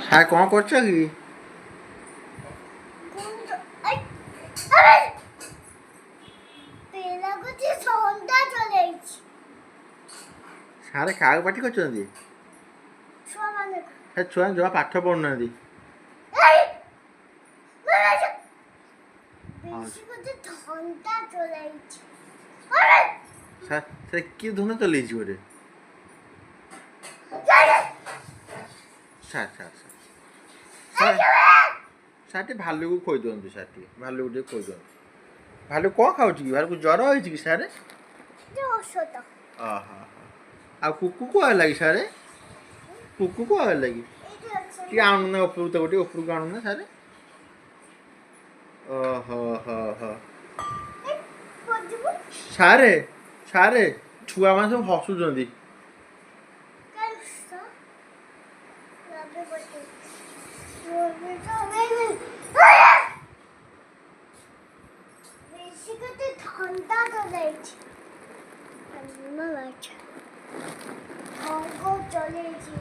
Sir କ'ଣ କରୁଛ କି? ସାର୍ କାହାକୁ ପାଟି କରୁଛନ୍ତି? ସେ ଛୁଆ ଜମା ପାଠ ପଢ଼ୁନାହାନ୍ତି। ସାର୍ ସେ କିଏ ଧୁନ ଚଲେଇଛି ଗୋଟେ? ସାର୍ ସାର୍ ସାର୍ ସାର୍ ଟିକେ ଭାଲୁକୁ ଖୋଇ ଦିଅନ୍ତୁ। ସାର୍ ଟିକେ ଭାଲୁକୁ ଟିକେ ଖୋଇ ଦିଅନ୍ତୁ। ଭାଲୁ କ'ଣ ଖାଉଛି କି? ଭାଲୁକୁ ଜ୍ୱର ହେଇଛି କି ସାର୍? ଆଉ କୁକୁ କୁଆ ହେଲା କି ସାର୍? କୁକୁ କୁଆ ହେଲା କି? ଟିକେ ଆଣୁନା ଉପରକୁ ତ ଟିକେ ଉପରକୁ ଆଣୁନା ସାର୍। ଓହୋ ହୋ ହୋ ସାରେ ସାରେ ଛୁଆମାନେ ସବୁ ହସୁଛନ୍ତି। ଥଣ୍ଡା ଚଲେଇଛି।